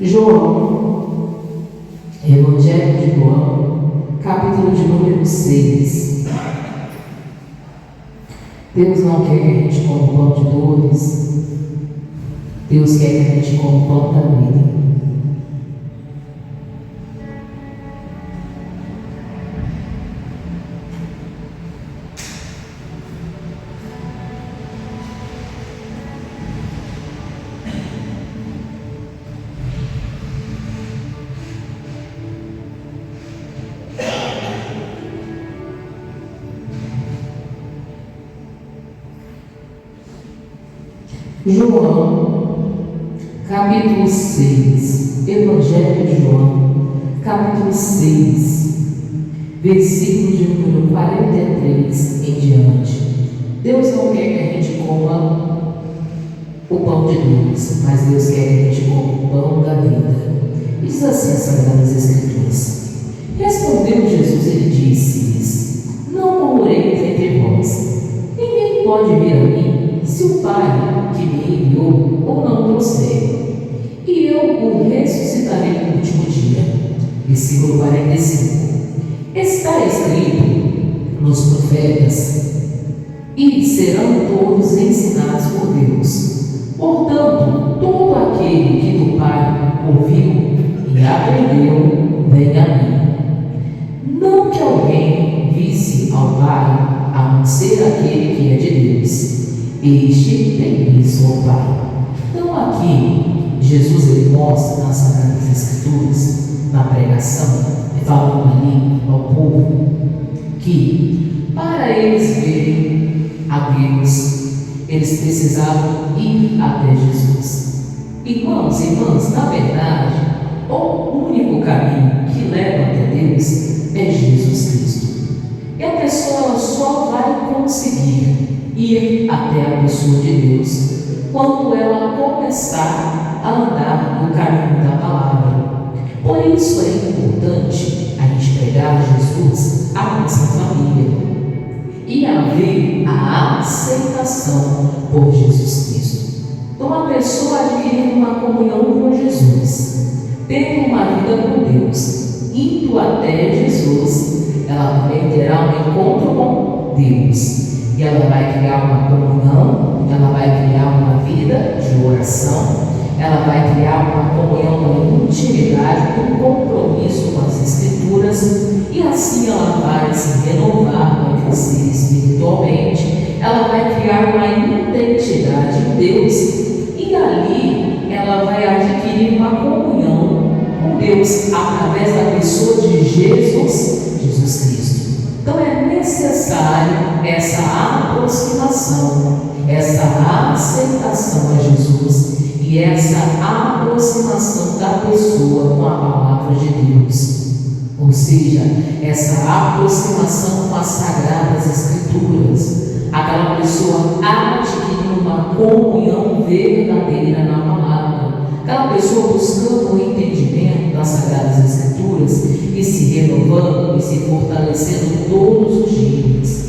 João, Evangelho de João, capítulo de número 6. Deus não quer que a gente coma pão de dores. Deus quer que a gente coma o pão da vida. João, capítulo 6, Evangelho de João, capítulo 6, versículo de número 43 em diante. Deus não quer que a gente coma o pão de Deus, mas Deus quer que a gente coma o pão da vida. Diz assim as Sagradas Escrituras. Respondeu Jesus, ele disse-lhes: Não murmureis entre vós. Ninguém pode vir a mim se o Pai que me enviou ou não trouxer, e eu o ressuscitarei no último dia. Versículo 45. Está escrito nos profetas: e serão todos ensinados por Deus. Portanto, todo aquele que do Pai ouviu e aprendeu, vem a mim. Não que alguém visse ao Pai, a não ser aquele que é de Deus. Este tem visto ao Pai. Então aqui, Jesus ele mostra nas Sagradas Escrituras, na pregação, falando ali ao povo, que para eles verem a Deus, eles precisavam ir até Jesus. Irmãos e irmãs, na verdade, o único caminho que leva até Deus é Jesus Cristo. E a pessoa só vai conseguir ir até a pessoa de Deus quando ela começar a andar no caminho da palavra. Por isso é importante a gente pegar Jesus à nossa família e haver a aceitação por Jesus Cristo. Então a pessoa adquirindo uma comunhão com Jesus, tendo uma vida com Deus, indo até Jesus, ela também terá um encontro com Deus. E ela vai criar uma comunhão, ela vai criar uma vida de oração, ela vai criar uma comunhão, uma intimidade, um compromisso com as Escrituras, e assim ela vai se renovar, vai crescer espiritualmente, ela vai criar uma identidade em Deus, e ali ela vai adquirir uma comunhão com Deus através da pessoa de Jesus Cristo. Então é necessário essa aproximação, essa aceitação a Jesus e essa aproximação da pessoa com a palavra de Deus, ou seja, essa aproximação com as Sagradas Escrituras, aquela pessoa adquirindo uma comunhão verdadeira na palavra, aquela pessoa buscando o entendimento das Sagradas Escrituras e se renovando e se fortalecendo todos os dias.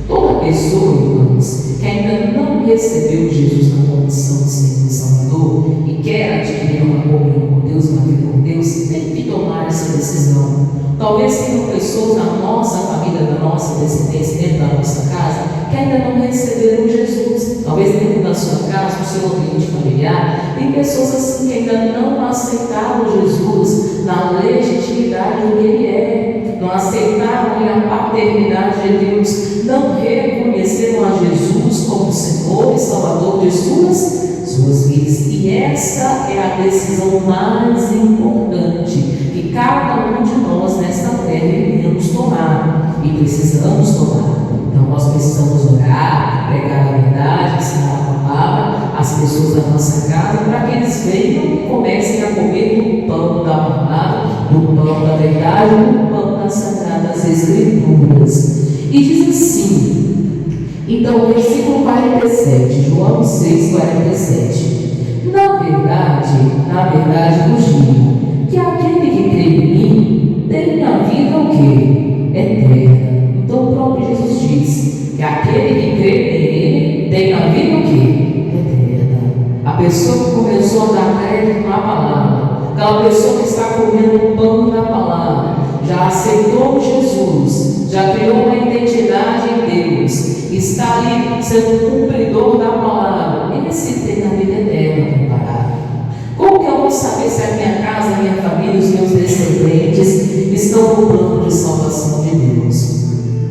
Toda pessoa, irmãos, que ainda não recebeu Jesus na condição de Senhor e Salvador e quer adquirir uma comunhão com Deus, uma vida com Deus, tem que tomar essa decisão. Talvez tenham pessoas na nossa família, na nossa descendência, dentro da nossa casa, que ainda não receberam Jesus. Talvez dentro da sua casa, no seu ambiente familiar, tem pessoas assim que ainda não aceitaram Jesus na legitimidade do que Ele é, não aceitaram a paternidade de Deus, não reconheceram a Jesus como Senhor e Salvador de suas vidas. E essa é a decisão mais importante que cada um de nós nesta terra iremos tomar e precisamos tomar. Então nós precisamos orar, pregar a verdade, ensinar a palavra às pessoas da nossa casa, para que eles venham e comecem a comer do pão da palavra, do pão da verdade, do pão das Sagradas Escrituras. E diz assim, então, versículo 47, João 6, 47. Na verdade vos digo, que aquele que crê em mim tem a vida o quê? Eterna. Então o próprio Jesus diz que aquele que crê nele tem a vida o quê? Eterna. A pessoa que começou a dar crédito na palavra, aquela pessoa que está comendo o pão da palavra, já aceitou Jesus, já criou uma identidade em Deus, está ali sendo cumpridor da palavra, esse tem a vida eterna preparada. Como que eu vou saber se a minha casa, a minha família, os meus descendentes estão no plano de salvação de Deus?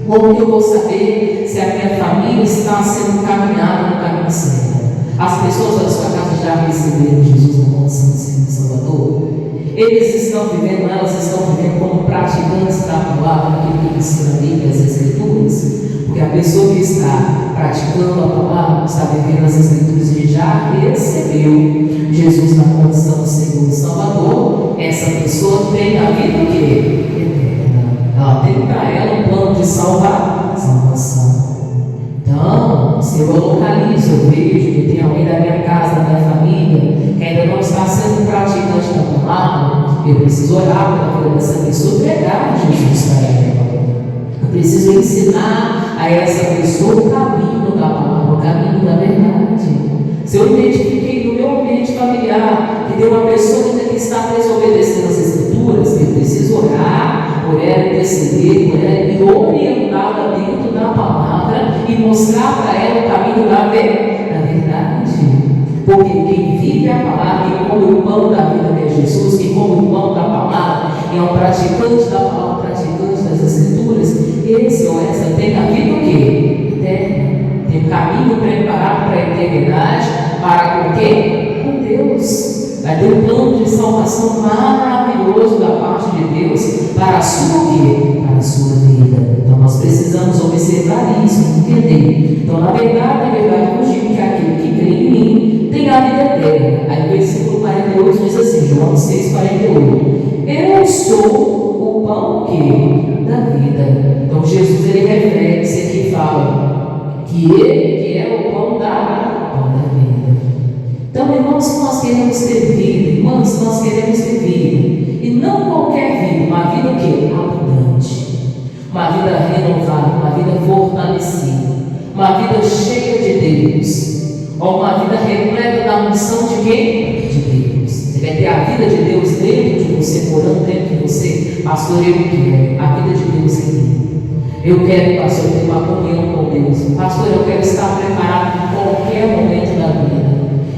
Como que eu vou saber se a minha família está sendo caminhada no caminho certo? As pessoas da sua casa já receberam Jesus na condição de Senhor e Salvador? Eles estão vivendo, elas estão vivendo como praticantes da palavra, aquilo que ensina a Bíblia, as Escrituras? Porque a pessoa que está praticando a palavra, está vivendo as Escrituras e já recebeu Jesus na condição de Senhor e Salvador, essa pessoa tem a vida o quê? Eterna. Ela tem para ela um plano de salvação. Então, se eu localizo, eu vejo que tem alguém da minha casa, da minha família, que ainda não está sendo praticante da palavra, eu preciso orar pela vida dessa pessoa e pregar Jesus para ela. Eu preciso ensinar a essa pessoa o caminho da palavra, o caminho da verdade. Se eu identifiquei no meu ambiente familiar que tem uma pessoa que está desobedecendo as Escrituras, eu preciso orar por ela, interceder por ela e orientá-la dentro da palavra e mostrar para ela o caminho da verdade. Porque quem vive a palavra, quem come o pão da vida que é Jesus, quem come o pão da palavra, e é um praticante da palavra, praticante das Escrituras, esse ou essa tem a vida o quê? Eterna. Tem um caminho preparado para a eternidade, para com quem? Com Deus. Vai ter um plano de salvação maravilhoso da parte de Deus para a sua quê? Para a sua vida. Então nós precisamos observar isso, entender. Então, na verdade, eu digo que aquele que crê em mim tem a vida eterna. Aí o versículo 48 diz assim, João 6,48. Eu sou o pão que? Da vida. Então Jesus ele refere-se aqui e fala que ele que é o pão da vida. Então, irmãos, nós queremos ter vida, irmãos, nós queremos ter vida, e não qualquer vida, uma vida o quê? Abundante, uma vida renovada, uma vida fortalecida, uma vida cheia de Deus, ou uma vida repleta da unção de quem? De Deus. Você vai ter a vida de Deus dentro de você, morando dentro de você. Pastor, eu quero a vida de Deus em mim. Eu quero, pastor, ter uma comunhão com Deus. Pastor, eu quero estar preparado em qualquer momento da vida.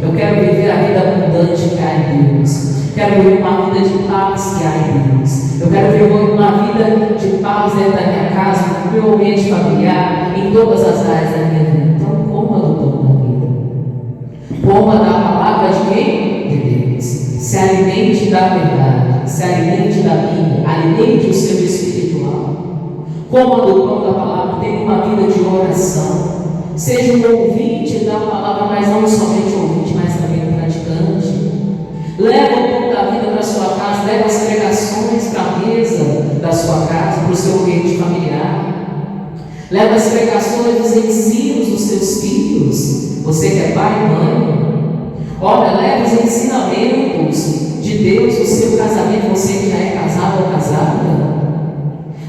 Eu quero viver a vida abundante que há em Deus. Quero viver uma vida de paz que há em Deus. Eu quero viver uma vida de paz dentro da minha casa, no meu ambiente familiar, em todas as áreas da minha vida. Então, coma do pão da vida. Coma da palavra de quem? De Deus. Se alimente da verdade. Se alimente da Bíblia. Alimente o seu espiritual. Coma do pão da palavra. Tenha uma vida de oração. Seja um ouvinte da palavra, mas não somente ouvinte, mas também um praticante. Leva o pão da vida para a sua casa, leva as pregações para a mesa da sua casa, para o seu ambiente familiar. Leva as pregações, os ensinos dos seus filhos. Você que é pai e mãe, olha, leva os ensinamentos de Deus no seu casamento, você que já é casado ou casada.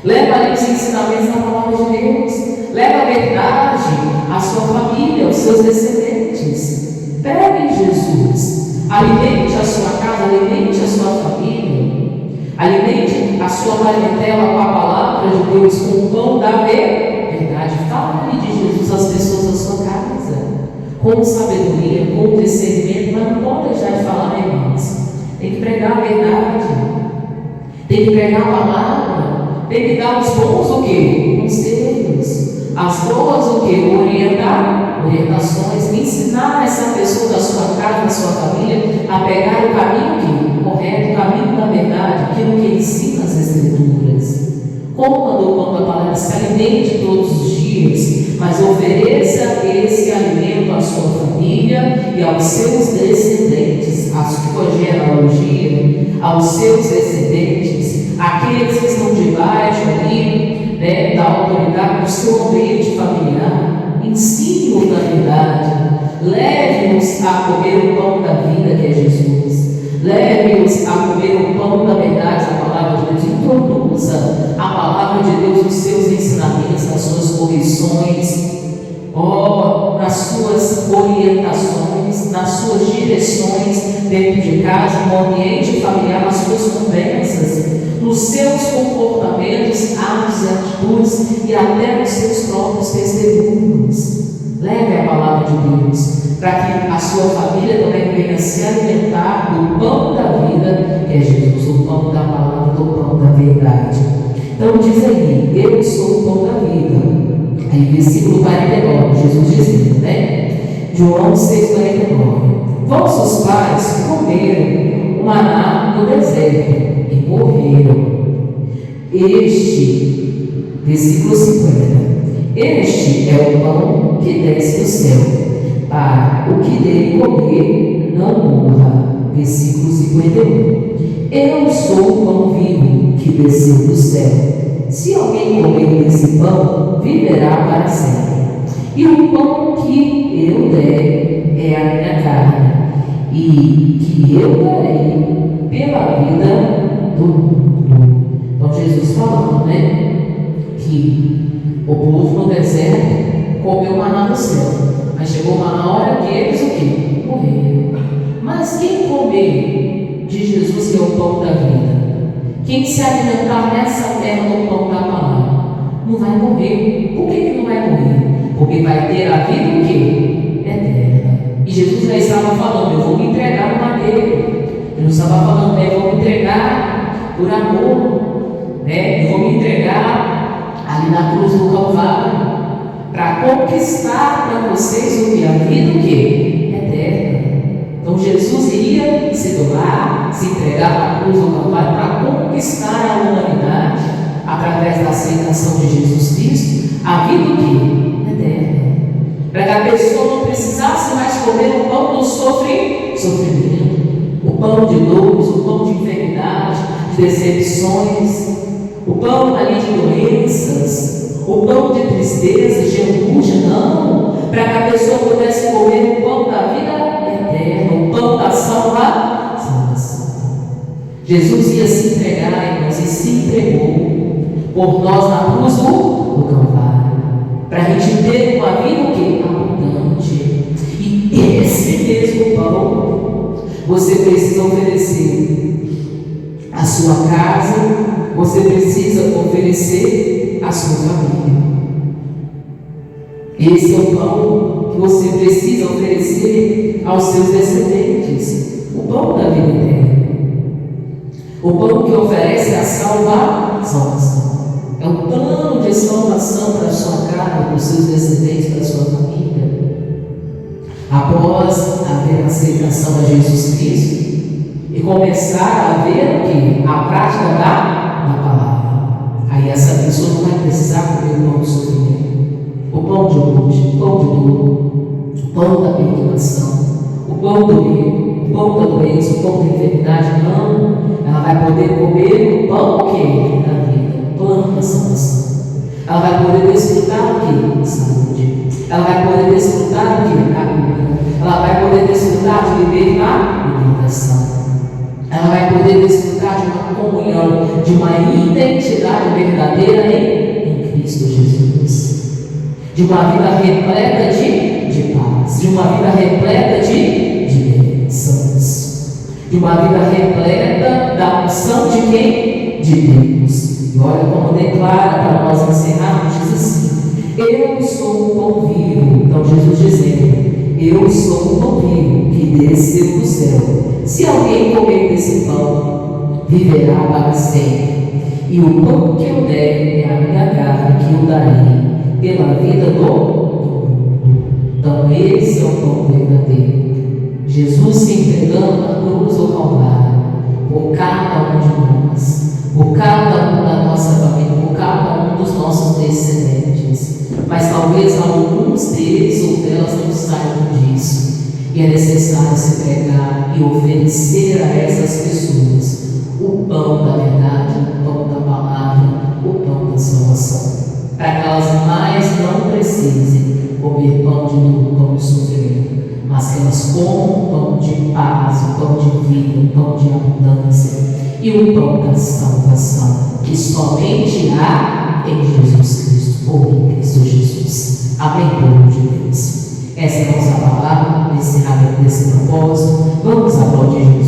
Leva ali os ensinamentos da palavra de Deus. Leva a verdade à sua família, aos seus descendentes. Pegue Jesus. Alimente a sua casa, alimente a sua família. Alimente a sua parentela com a palavra de Deus, com o pão da verdade. Fale de Jesus às pessoas da sua casa, com sabedoria, com discernimento, mas não pode deixar de falar, irmãos. Tem que pregar a verdade. Tem que pregar a palavra. Tem que dar os bons o quê? Conselhos. As boas o quê? Orientações. Ensinar essa pessoa da sua casa, da sua família, a pegar o caminho correto, o caminho da verdade, aquilo que ensina as Escrituras. Como mandou o pão da palavra, se alimente todos os dias, mas ofereça esse alimento à sua família e aos seus descendentes, à sua genealogia, aos seus descendentes, aqueles que estão debaixo ali, da autoridade do seu ambiente familiar. Ensine-os da verdade, leve-os a comer o pão da vida que é Jesus, leve-os a comer o pão da verdade, a palavra de Deus. Introduza a palavra de Deus nos seus ensinamentos, nas suas correções, nas suas orientações, nas suas direções dentro de casa, no ambiente familiar. familiar, nas suas conversas, nos seus comportamentos, atos e atitudes e até nos seus próprios testemunhos. Leve a palavra de Deus para que a sua família também venha se alimentar do pão da vida, que é Jesus, o pão da palavra, do pão da verdade. Então diz aí, eu sou o pão da vida. Aí versículo 49, Jesus dizendo, né? João 6,49. Vossos pais comeram o maná no deserto e morreram. Versículo 50. Este é o pão que desce do céu, para o que dele comer não morra. Versículo 51. Eu sou o pão vivo que desceu do céu. Se alguém comer desse pão, viverá para sempre. E o pão que eu der é a minha carne, e que eu darei pela vida do mundo. Então Jesus falando, né? Que o povo no deserto comeu maná do céu, mas chegou uma hora que eles o quê? Morreram. Mas quem comer de Jesus, que é o pão da vida, quem se alimentar nessa terra do pão da palavra, não vai morrer. Por que não vai morrer? Porque vai ter a vida o quê? Eterna. E Jesus já estava falando, eu vou me entregar no madeiro. Ele não estava falando, eu vou me entregar por amor, né? Eu vou me entregar ali na cruz do Calvário, para conquistar para vocês o que? A vida o quê? Eterna. Então Jesus iria se doar, se entregar na cruz do Calvário para conquistar a humanidade através da aceitação de Jesus Cristo, a vida o quê? Eterna. Para que a pessoa não precisasse mais comer o pão do sofrimento, o pão de dores, o pão de enfermidade, de decepções, o pão ali de doenças, o pão de tristeza, de angústia, não. Para que a pessoa pudesse comer o pão da vida eterna, o pão da salvação. Jesus ia se entregar, irmãos, e se entregou por nós na cruz do Calvário, para a gente ter uma vida o quê? Abundante. E esse mesmo pão você precisa oferecer à sua casa, você precisa oferecer à sua família. Esse é o pão que você precisa oferecer aos seus descendentes, o pão da vida eterna, o pão que oferece a salvação. É um plano de salvação para a sua casa, para os seus descendentes, para a sua família. Após haver aceitação a Jesus Cristo e começar a ver o que? A prática da palavra. Aí essa pessoa não vai precisar comer o pão do sofrimento, o pão de angústia, o pão de dor, o pão da perturbação, o pão do medo, o pão da doença, o pão da enfermidade. Não, ela vai poder comer o pão o quê? Da vida. Plano da salvação. Ela vai poder desfrutar o que? Saúde. Ela vai poder desfrutar o que? A cura. Ela vai poder desfrutar de viver na libertação. Ela vai poder desfrutar de uma comunhão, de uma identidade verdadeira em Cristo Jesus. De uma vida repleta de paz. De uma vida repleta de bênçãos. De uma vida repleta da unção de quem? De Deus. E olha como declara para nós encerrarmos, diz assim: eu sou o pão vivo. Então Jesus dizendo, eu sou o pão vivo que desceu do céu. Se alguém comer desse pão, viverá para sempre. E o pão que eu der é a minha carne que eu darei pela vida do mundo. Então esse é o pão verdadeiro. Jesus se entregando na cruz do Calvário por cada um de nós, por cada um da nossa família, por cada um dos nossos descendentes. Mas talvez alguns deles ou delas não saibam disso. E é necessário se pregar e oferecer a essas pessoas o pão da verdade, o pão da palavra, o pão da salvação, para que elas mais não precisem comer pão de dor, pão de sofrimento, mas que elas comam o pão de paz, o pão de vida, o pão de abundância e o pão da salvação, que somente há em Jesus Cristo, ou em Cristo Jesus. Amém, povo de Deus. Essa é a nossa palavra, encerramento desse propósito. Vamos aplaudir.